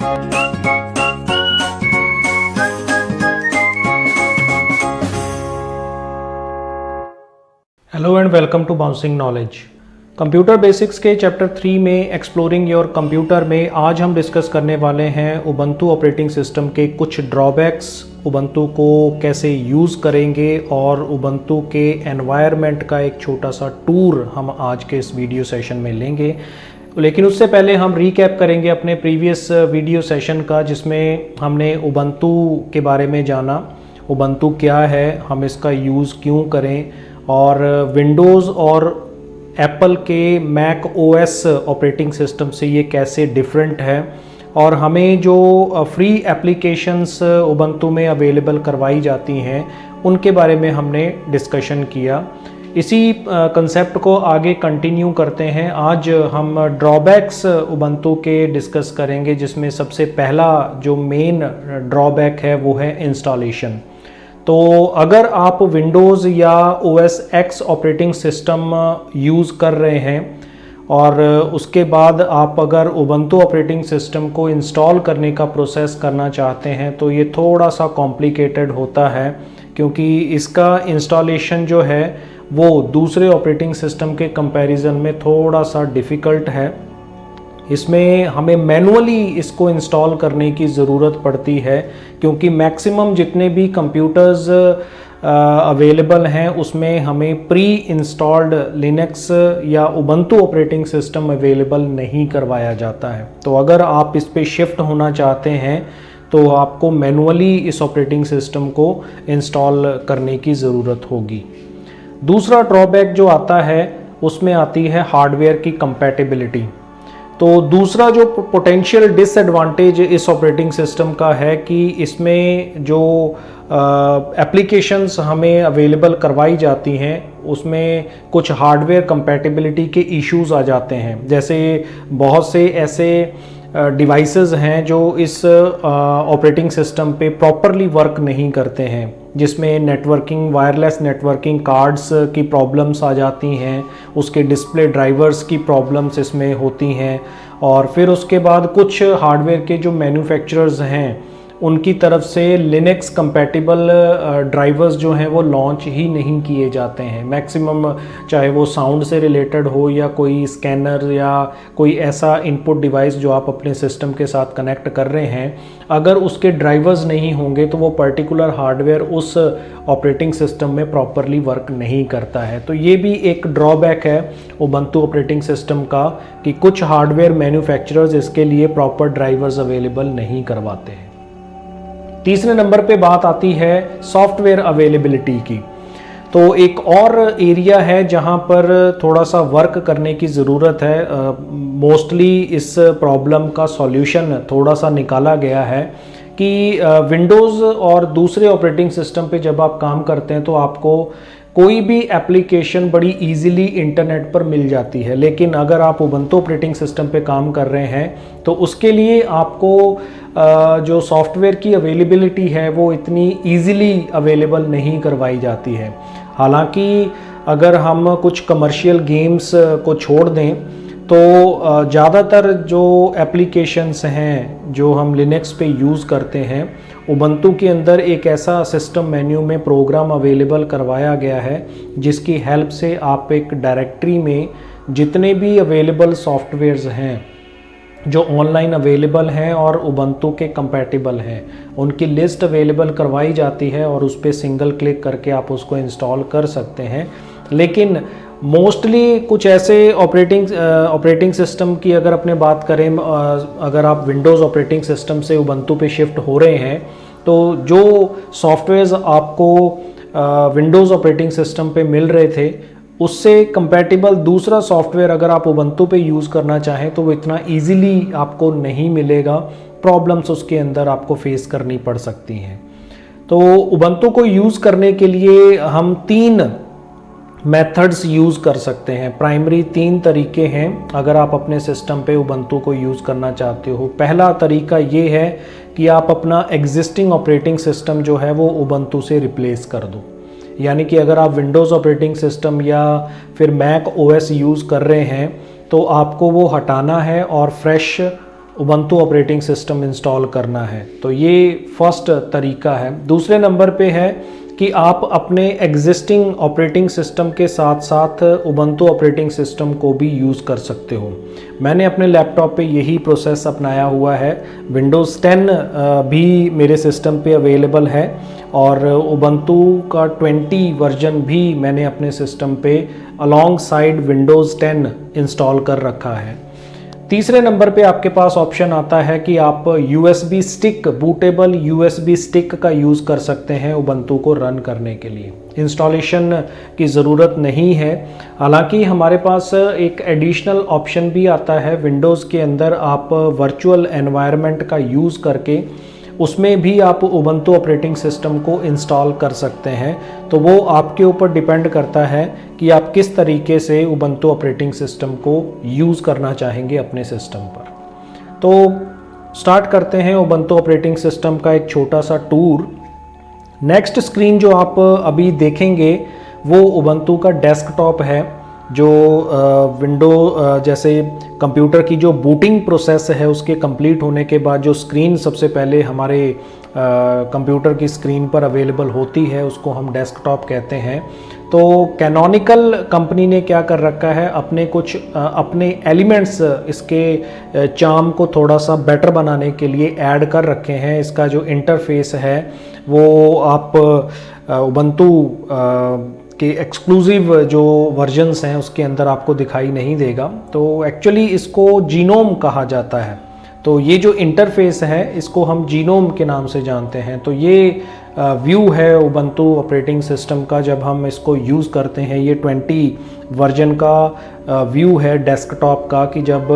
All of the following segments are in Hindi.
Hello and welcome to bouncing knowledge. Computer basics के चैप्टर 3 में एक्सप्लोरिंग योर कंप्यूटर में आज हम डिस्कस करने वाले हैं उबंटू ऑपरेटिंग सिस्टम के कुछ ड्रॉबैक्स, उबंटू को कैसे यूज़ करेंगे और उबंटू के एनवायरनमेंट का एक छोटा सा टूर हम आज के इस वीडियो सेशन में लेंगे। लेकिन उससे पहले हम रीकैप करेंगे अपने प्रीवियस वीडियो सेशन का, जिसमें हमने उबंटू के बारे में जाना, उबंटू क्या है, हम इसका यूज़ क्यों करें और विंडोज़ और एप्पल के मैक ओएस ऑपरेटिंग सिस्टम से ये कैसे डिफरेंट है और हमें जो फ्री एप्लीकेशंस उबंटू में अवेलेबल करवाई जाती हैं उनके बारे में हमने डिस्कशन किया। इसी कंसेप्ट को आगे कंटिन्यू करते हैं। आज हम ड्रॉबैक्स उबंटू के डिस्कस करेंगे, जिसमें सबसे पहला जो मेन ड्रॉबैक है वो है इंस्टॉलेशन। तो अगर आप विंडोज़ या OS X operating system use कर रहे हैं और उसके बाद आप अगर उबंटू ऑपरेटिंग सिस्टम को इंस्टॉल करने का प्रोसेस करना चाहते हैं तो ये थोड़ा सा कॉम्प्लिकेटेड होता है, क्योंकि इसका इंस्टॉलेशन जो है वो दूसरे ऑपरेटिंग सिस्टम के कंपैरिजन में थोड़ा सा डिफ़िकल्ट है। इसमें हमें मैनुअली इसको इंस्टॉल करने की ज़रूरत पड़ती है, क्योंकि मैक्सिमम जितने भी कंप्यूटर्स अवेलेबल हैं उसमें हमें प्री इंस्टॉल्ड लिनक्स या उबंटू ऑपरेटिंग सिस्टम अवेलेबल नहीं करवाया जाता है। तो अगर आप इस पे शिफ्ट होना चाहते हैं तो आपको मैनुअली इस ऑपरेटिंग सिस्टम को इंस्टॉल करने की ज़रूरत होगी। दूसरा ड्रॉबैक जो आता है उसमें आती है हार्डवेयर की कंपैटिबिलिटी। तो दूसरा जो पोटेंशियल डिसएडवांटेज इस ऑपरेटिंग सिस्टम का है कि इसमें जो एप्लीकेशंस हमें अवेलेबल करवाई जाती हैं उसमें कुछ हार्डवेयर कंपैटिबिलिटी के इश्यूज आ जाते हैं। जैसे बहुत से ऐसे डिवाइसेस हैं जो इस ऑपरेटिंग सिस्टम पे प्रॉपरली वर्क नहीं करते हैं, जिसमें नेटवर्किंग, वायरलेस नेटवर्किंग कार्ड्स की प्रॉब्लम्स आ जाती हैं, उसके डिस्प्ले ड्राइवर्स की प्रॉब्लम्स इसमें होती हैं। और फिर उसके बाद कुछ हार्डवेयर के जो मैन्युफैक्चरर्स हैं उनकी तरफ से लिनक्स कंपैटिबल ड्राइवर्स जो हैं वो लॉन्च ही नहीं किए जाते हैं। मैक्सिमम चाहे वो साउंड से रिलेटेड हो या कोई स्कैनर या कोई ऐसा इनपुट डिवाइस जो आप अपने सिस्टम के साथ कनेक्ट कर रहे हैं, अगर उसके ड्राइवर्स नहीं होंगे तो वो पर्टिकुलर हार्डवेयर उस ऑपरेटिंग सिस्टम में प्रॉपरली वर्क नहीं करता है। तो ये भी एक ड्रॉबैक है उबंटू ऑपरेटिंग सिस्टम का कि कुछ हार्डवेयर मैन्युफैक्चरर्स इसके लिए प्रॉपर ड्राइवर्स अवेलेबल नहीं करवाते हैं। तीसरे नंबर पे बात आती है सॉफ्टवेयर अवेलेबिलिटी की। तो एक और एरिया है जहां पर थोड़ा सा वर्क करने की ज़रूरत है। मोस्टली इस प्रॉब्लम का सॉल्यूशन थोड़ा सा निकाला गया है कि विंडोज़ और दूसरे ऑपरेटिंग सिस्टम पे जब आप काम करते हैं तो आपको कोई भी एप्लीकेशन बड़ी इजीली इंटरनेट पर मिल जाती है, लेकिन अगर आप उबंटू ऑपरेटिंग सिस्टम पे काम कर रहे हैं तो उसके लिए आपको जो सॉफ्टवेयर की अवेलेबिलिटी है वो इतनी इजीली अवेलेबल नहीं करवाई जाती है। हालांकि अगर हम कुछ कमर्शियल गेम्स को छोड़ दें तो ज़्यादातर जो एप्लीकेशंस हैं जो हम लिनक्स पे यूज़ करते हैं, उबंटू के अंदर एक ऐसा सिस्टम मेन्यू में प्रोग्राम अवेलेबल करवाया गया है जिसकी हेल्प से आप एक डायरेक्टरी में जितने भी अवेलेबल सॉफ्टवेयर्स हैं जो ऑनलाइन अवेलेबल हैं और उबंटू के कंपैटिबल हैं उनकी लिस्ट अवेलेबल करवाई जाती है और उस पर सिंगल क्लिक करके आप उसको इंस्टॉल कर सकते हैं। लेकिन मोस्टली कुछ ऐसे ऑपरेटिंग सिस्टम की अगर अपने बात करें, अगर आप विंडोज़ ऑपरेटिंग सिस्टम से उबंटू पे शिफ्ट हो रहे हैं तो जो सॉफ्टवेयर्स आपको विंडोज़ ऑपरेटिंग सिस्टम पे मिल रहे थे उससे कंपैटिबल दूसरा सॉफ्टवेयर अगर आप उबंटू पे यूज़ करना चाहें तो वो इतना इजीली आपको नहीं मिलेगा। प्रॉब्लम्स उसके अंदर आपको फेस करनी पड़ सकती हैं। तो उबंटू को यूज़ करने के लिए हम 3 मेथड्स यूज़ कर सकते हैं। प्राइमरी 3 तरीके हैं अगर आप अपने सिस्टम पे उबंटू को यूज़ करना चाहते हो। पहला तरीका ये है कि आप अपना एग्जिस्टिंग ऑपरेटिंग सिस्टम जो है वो उबंटू से रिप्लेस कर दो। यानी कि अगर आप विंडोज़ ऑपरेटिंग सिस्टम या फिर मैक ओएस यूज़ कर रहे हैं तो आपको वो हटाना है और fresh Ubuntu operating system install करना है। तो ये फर्स्ट तरीका है। दूसरे नंबर पे है कि आप अपने एग्जिस्टिंग ऑपरेटिंग सिस्टम के साथ साथ उबंटू ऑपरेटिंग सिस्टम को भी यूज़ कर सकते हो। मैंने अपने लैपटॉप पे यही प्रोसेस अपनाया हुआ है। विंडोज़ 10 भी मेरे सिस्टम पे अवेलेबल है और उबंटू का 20 वर्जन भी मैंने अपने सिस्टम पे अलॉन्ग साइड विंडोज़ 10 इंस्टॉल कर रखा है। तीसरे नंबर पे आपके पास ऑप्शन आता है कि आप USB stick, bootable USB stick का यूज़ कर सकते हैं उबंटू को रन करने के लिए। इंस्टॉलेशन की ज़रूरत नहीं है। हालांकि हमारे पास एक एडिशनल ऑप्शन भी आता है विंडोज़ के अंदर, आप वर्चुअल एनवायरनमेंट का यूज़ करके उसमें भी आप उबंटू ऑपरेटिंग सिस्टम को इंस्टॉल कर सकते हैं। तो वो आपके ऊपर डिपेंड करता है कि आप किस तरीके से उबंटू ऑपरेटिंग सिस्टम को यूज़ करना चाहेंगे अपने सिस्टम पर। तो स्टार्ट करते हैं उबंटू ऑपरेटिंग सिस्टम का एक छोटा सा टूर। नेक्स्ट स्क्रीन जो आप अभी देखेंगे वो उबंटू का डेस्कटॉप है, जो विंडो जैसे कंप्यूटर की जो बूटिंग प्रोसेस है उसके कंप्लीट होने के बाद जो स्क्रीन सबसे पहले हमारे कंप्यूटर की स्क्रीन पर अवेलेबल होती है उसको हम डेस्कटॉप कहते हैं। तो कैनोनिकल कंपनी ने क्या कर रखा है, अपने एलिमेंट्स इसके चार्म को थोड़ा सा बेटर बनाने के लिए ऐड कर रखे हैं। इसका जो इंटरफेस है वो आप उबंटू के एक्सक्लूसिव जो वर्जन्स हैं उसके अंदर आपको दिखाई नहीं देगा। तो एक्चुअली इसको जीनोम कहा जाता है। तो ये जो इंटरफेस है इसको हम जीनोम के नाम से जानते हैं। तो ये व्यू है उबंटू ऑपरेटिंग सिस्टम का जब हम इसको यूज़ करते हैं। ये 20 वर्जन का व्यू है डेस्कटॉप का, कि जब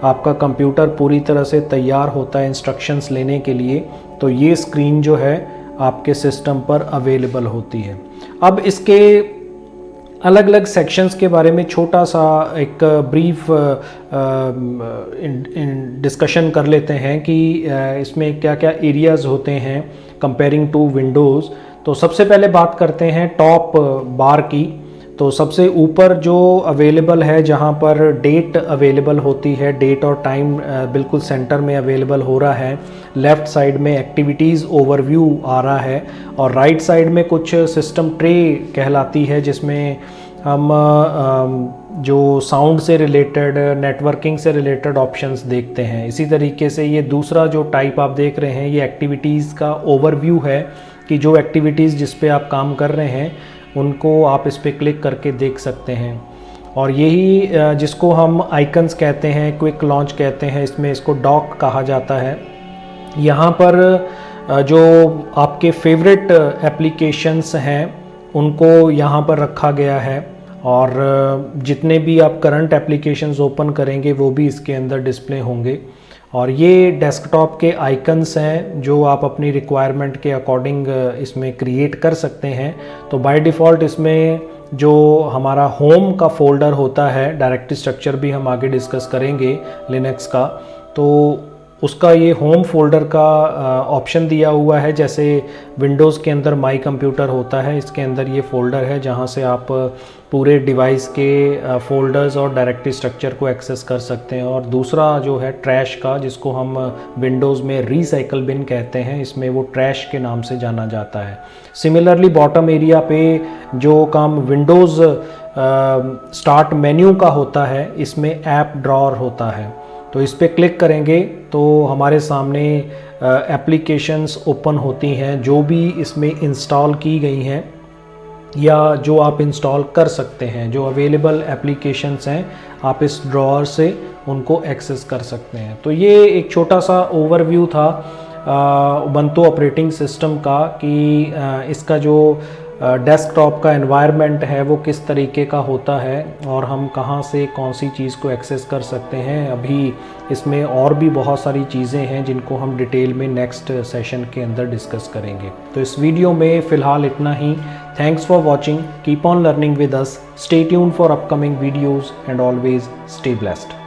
आपका कंप्यूटर पूरी तरह से तैयार होता है इंस्ट्रक्शंस लेने के लिए तो ये स्क्रीन जो है आपके सिस्टम पर अवेलेबल होती है। अब इसके अलग अलग सेक्शंस के बारे में छोटा सा एक ब्रीफ डिस्कशन कर लेते हैं कि इसमें क्या क्या एरियाज़ होते हैं कंपेयरिंग टू विंडोज़। तो सबसे पहले बात करते हैं टॉप बार की। तो सबसे ऊपर जो अवेलेबल है, जहाँ पर डेट अवेलेबल होती है, डेट और टाइम बिल्कुल सेंटर में अवेलेबल हो रहा है। लेफ़्ट साइड में एक्टिविटीज़ ओवरव्यू आ रहा है और राइट साइड में कुछ सिस्टम ट्रे कहलाती है जिसमें हम जो साउंड से रिलेटेड, नेटवर्किंग से रिलेटेड ऑप्शंस देखते हैं। इसी तरीके से ये दूसरा जो टाइप आप देख रहे हैं ये एक्टिविटीज़ का ओवरव्यू है, कि जो एक्टिविटीज़ जिस पे आप काम कर रहे हैं उनको आप इस पर क्लिक करके देख सकते हैं। और यही जिसको हम आइकन्स कहते हैं, क्विक लॉन्च कहते हैं, इसमें इसको डॉक कहा जाता है। यहाँ पर जो आपके फेवरेट एप्लीकेशंस हैं उनको यहाँ पर रखा गया है और जितने भी आप करंट एप्लीकेशंस ओपन करेंगे वो भी इसके अंदर डिस्प्ले होंगे। और ये डेस्कटॉप के आइकन्स हैं जो आप अपनी रिक्वायरमेंट के अकॉर्डिंग इसमें क्रिएट कर सकते हैं। तो बाय डिफ़ॉल्ट इसमें जो हमारा होम का फोल्डर होता है, डायरेक्टरी स्ट्रक्चर भी हम आगे डिस्कस करेंगे लिनक्स का, तो उसका ये होम फोल्डर का ऑप्शन दिया हुआ है। जैसे विंडोज़ के अंदर माई कंप्यूटर होता है, इसके अंदर ये फ़ोल्डर है जहाँ से आप पूरे डिवाइस के फ़ोल्डर्स और डायरेक्टरी स्ट्रक्चर को एक्सेस कर सकते हैं। और दूसरा जो है ट्रैश का, जिसको हम विंडोज़ में रीसाइकल बिन कहते हैं, इसमें वो ट्रैश के नाम से जाना जाता है। सिमिलरली बॉटम एरिया पे जो काम विंडोज़ स्टार्ट मेन्यू का होता है, इसमें ऐप ड्रॉअर होता है। तो इस पर क्लिक करेंगे तो हमारे सामने एप्लीकेशंस ओपन होती हैं जो भी इसमें इंस्टॉल की गई हैं या जो आप इंस्टॉल कर सकते हैं। जो अवेलेबल एप्लीकेशंस हैं आप इस ड्रॉअर से उनको एक्सेस कर सकते हैं। तो ये एक छोटा सा ओवरव्यू था उबंटू ऑपरेटिंग सिस्टम का, कि इसका जो डेस्कटॉप का एनवायरनमेंट है वो किस तरीके का होता है और हम कहाँ से कौन सी चीज़ को एक्सेस कर सकते हैं। अभी इसमें और भी बहुत सारी चीज़ें हैं जिनको हम डिटेल में नेक्स्ट सेशन के अंदर डिस्कस करेंगे। तो इस वीडियो में फ़िलहाल इतना ही। Thanks for watching, keep on learning with us, stay tuned for upcoming videos and always stay blessed.